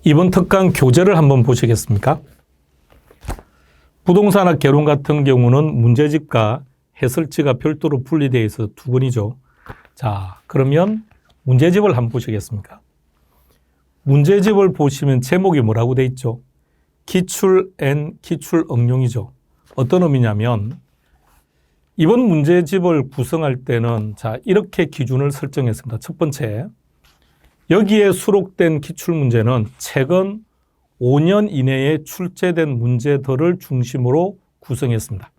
이번 특강 교재를 한번 보시겠습니까? 부동산학 개론 같은 경우는 문제집과 해설지가 별도로 분리되어 있어서 두 권이죠. 자, 그러면 문제집을 한번 보시겠습니까? 문제집을 보시면 제목이 뭐라고 돼 있죠? 기출 N 기출 응용이죠. 어떤 의미냐면 이번 문제집을 구성할 때는 자, 이렇게 기준을 설정했습니다. 첫 번째, 여기에 수록된 기출문제는 최근 5년 이내에 출제된 문제들을 중심으로 구성했습니다.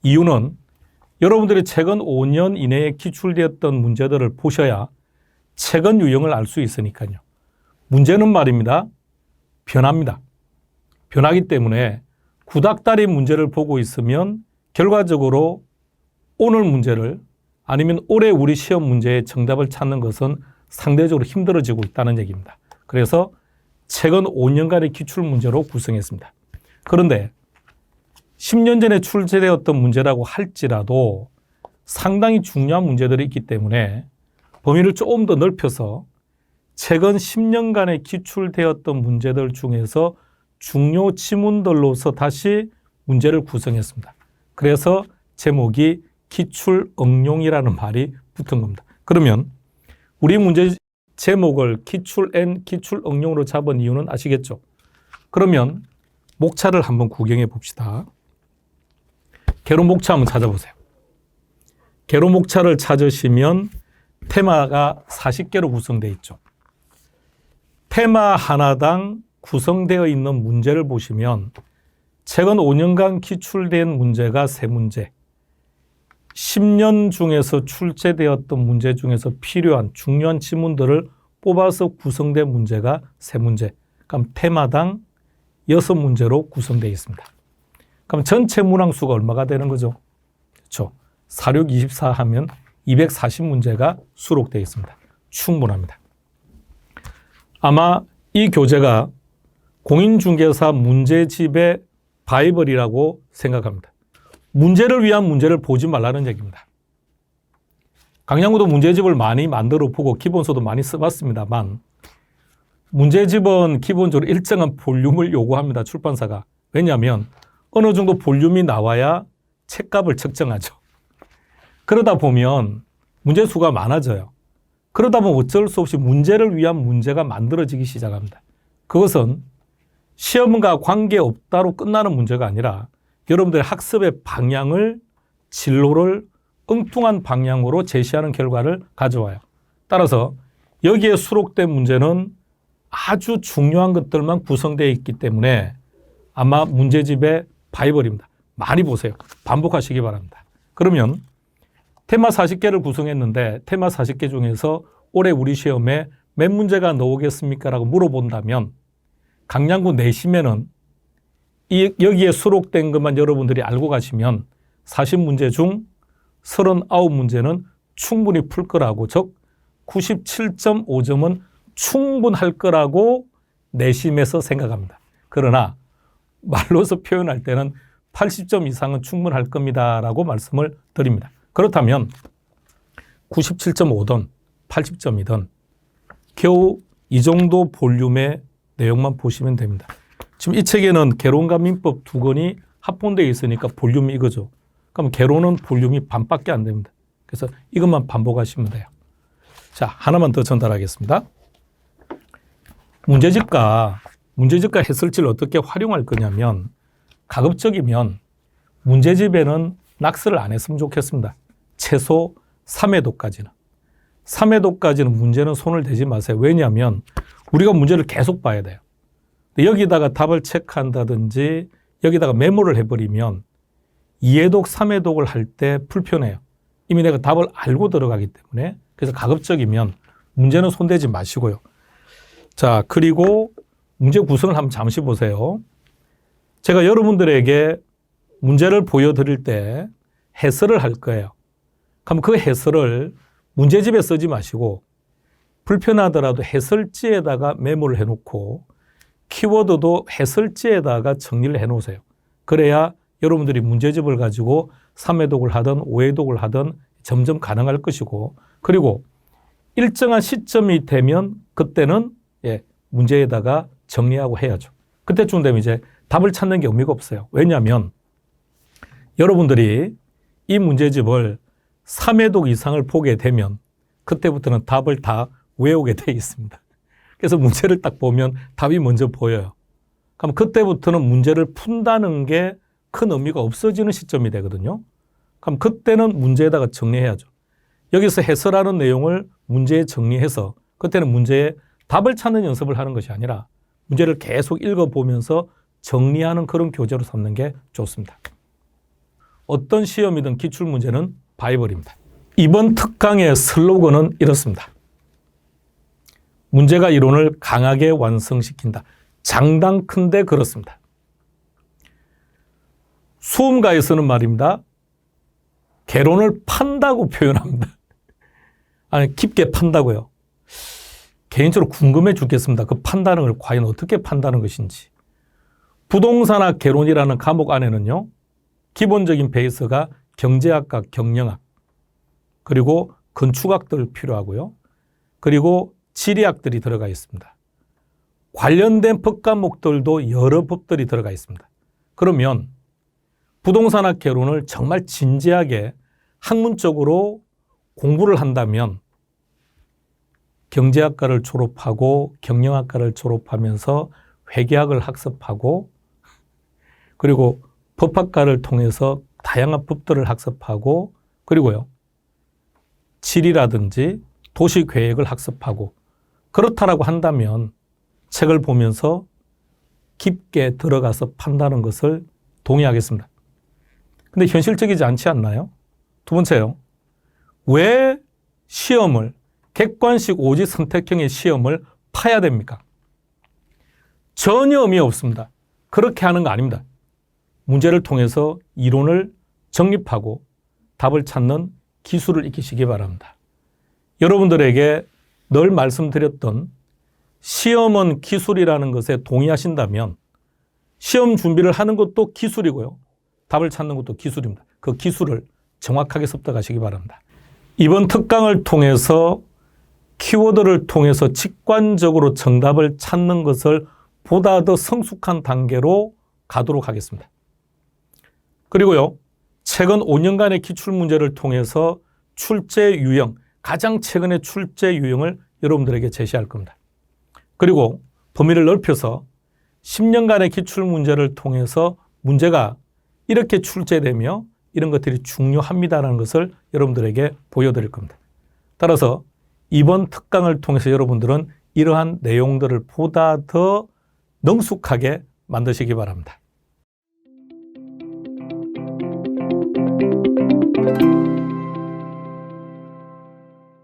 이유는 여러분들이 최근 5년 이내에 기출되었던 문제들을 보셔야 최근 유형을 알 수 있으니까요. 문제는 말입니다. 변합니다. 변하기 때문에 구닥다리 문제를 보고 있으면 결과적으로 오늘 문제를 아니면 올해 우리 시험 문제의 정답을 찾는 것은 상대적으로 힘들어지고 있다는 얘기입니다. 그래서 최근 5년간의 기출문제로 구성했습니다. 그런데 10년 전에 출제되었던 문제라고 할지라도 상당히 중요한 문제들이 있기 때문에 범위를 조금 더 넓혀서 최근 10년간에 기출되었던 문제들 중에서 중요 지문들로서 다시 문제를 구성했습니다. 그래서 제목이 기출 응용이라는 말이 붙은 겁니다. 그러면 우리 문제 제목을 기출 N 기출 응용으로 잡은 이유는 아시겠죠? 그러면 목차를 한번 구경해 봅시다. 개론 목차 한번 찾아보세요. 개론 목차를 찾으시면 테마가 40개로 구성되어 있죠. 테마 하나당 구성되어 있는 문제를 보시면 최근 5년간 기출된 문제가 3문제, 10년 중에서 출제되었던 문제 중에서 필요한 중요한 지문들을 뽑아서 구성된 문제가 3문제. 그럼 테마당 6문제로 구성되어 있습니다. 그럼 전체 문항수가 얼마가 되는 거죠? 그렇죠. 4, 6, 24 하면 240문제가 수록되어 있습니다. 충분합니다. 아마 이 교재가 공인중개사 문제집의 바이블이라고 생각합니다. 문제를 위한 문제를 보지 말라는 얘기입니다. 강양구도 문제집을 많이 만들어 보고 기본서도 많이 써봤습니다만 문제집은 기본적으로 일정한 볼륨을 요구합니다. 출판사가. 왜냐하면 어느 정도 볼륨이 나와야 책값을 책정하죠. 그러다 보면 문제 수가 많아져요. 그러다 보면 어쩔 수 없이 문제를 위한 문제가 만들어지기 시작합니다. 그것은 시험과 관계없다로 끝나는 문제가 아니라 여러분들의 학습의 방향을, 진로를 엉뚱한 방향으로 제시하는 결과를 가져와요. 따라서 여기에 수록된 문제는 아주 중요한 것들만 구성되어 있기 때문에 아마 문제집의 바이블입니다. 많이 보세요. 반복하시기 바랍니다. 그러면 테마 40개를 구성했는데 테마 40개 중에서 올해 우리 시험에 몇 문제가 나오겠습니까? 라고 물어본다면 강양구 내심에는 여기에 수록된 것만 여러분들이 알고 가시면 40문제 중 39문제는 충분히 풀 거라고, 즉 97.5점은 충분할 거라고 내심에서 생각합니다. 그러나 말로서 표현할 때는 80점 이상은 충분할 겁니다 라고 말씀을 드립니다. 그렇다면 97.5든 80점이든 겨우 이 정도 볼륨의 내용만 보시면 됩니다. 지금 이 책에는 개론과 민법 두 권이 합본되어 있으니까 볼륨이 이거죠. 그럼 개론은 볼륨이 반밖에 안 됩니다. 그래서 이것만 반복하시면 돼요. 자, 하나만 더 전달하겠습니다. 문제집과 해설지를 어떻게 활용할 거냐면 가급적이면 문제집에는 낙서를 안 했으면 좋겠습니다. 최소 3회도까지는. 3회도까지는 문제는 손을 대지 마세요. 왜냐하면 우리가 문제를 계속 봐야 돼요. 여기다가 답을 체크한다든지 여기다가 메모를 해버리면 2회독, 3회독을 할 때 불편해요. 이미 내가 답을 알고 들어가기 때문에. 그래서 가급적이면 문제는 손대지 마시고요. 자, 그리고 문제 구성을 한번 잠시 보세요. 제가 여러분들에게 문제를 보여드릴 때 해설을 할 거예요. 그럼 그 해설을 문제집에 쓰지 마시고 불편하더라도 해설지에다가 메모를 해놓고 키워드도 해설지에다가 정리를 해놓으세요. 그래야 여러분들이 문제집을 가지고 3회독을 하든 5회독을 하든 점점 가능할 것이고, 그리고 일정한 시점이 되면 그때는 문제에다가 정리하고 해야죠. 그때쯤 되면 이제 답을 찾는 게 의미가 없어요. 왜냐하면 여러분들이 이 문제집을 3회독 이상을 보게 되면 그때부터는 답을 다 외우게 돼 있습니다. 그래서 문제를 딱 보면 답이 먼저 보여요. 그럼 그때부터는 문제를 푼다는 게 큰 의미가 없어지는 시점이 되거든요. 그럼 그때는 문제에다가 정리해야죠. 여기서 해설하는 내용을 문제에 정리해서 그때는 문제에 답을 찾는 연습을 하는 것이 아니라 문제를 계속 읽어보면서 정리하는 그런 교재로 삼는 게 좋습니다. 어떤 시험이든 기출문제는 바이블입니다. 이번 특강의 슬로건은 이렇습니다. 문제가 이론을 강하게 완성시킨다. 장당 큰데 그렇습니다. 수험가에서는 말입니다. 개론을 판다고 표현합니다. 아니, 깊게 판다고요. 개인적으로 궁금해 죽겠습니다. 그 판다는 걸 과연 어떻게 판다는 것인지. 부동산학 개론이라는 과목 안에는요, 기본적인 베이스가 경제학과 경영학, 그리고 건축학들 필요하고요. 그리고 지리학들이 들어가 있습니다. 관련된 법 과목들도 여러 법들이 들어가 있습니다. 그러면 부동산학 개론을 정말 진지하게 학문적으로 공부를 한다면 경제학과를 졸업하고 경영학과를 졸업하면서 회계학을 학습하고 그리고 법학과를 통해서 다양한 법들을 학습하고 그리고요, 지리라든지 도시계획을 학습하고 그렇다라고 한다면 책을 보면서 깊게 들어가서 판다는 것을 동의하겠습니다. 근데 현실적이지 않지 않나요? 두 번째요. 왜 시험을 객관식 오직 선택형의 시험을 파야 됩니까? 전혀 의미 없습니다. 그렇게 하는 거 아닙니다. 문제를 통해서 이론을 정립하고 답을 찾는 기술을 익히시기 바랍니다. 여러분들에게 늘 말씀드렸던 시험은 기술이라는 것에 동의하신다면 시험 준비를 하는 것도 기술이고요. 답을 찾는 것도 기술입니다. 그 기술을 정확하게 습득하시기 바랍니다. 이번 특강을 통해서 키워드를 통해서 직관적으로 정답을 찾는 것을 보다 더 성숙한 단계로 가도록 하겠습니다. 그리고요, 최근 5년간의 기출문제를 통해서 출제 유형, 가장 최근의 출제 유형을 여러분들에게 제시할 겁니다. 그리고 범위를 넓혀서 10년간의 기출문제를 통해서 문제가 이렇게 출제되며 이런 것들이 중요합니다라는 것을 여러분들에게 보여드릴 겁니다. 따라서 이번 특강을 통해서 여러분들은 이러한 내용들을 보다 더 능숙하게 만드시기 바랍니다.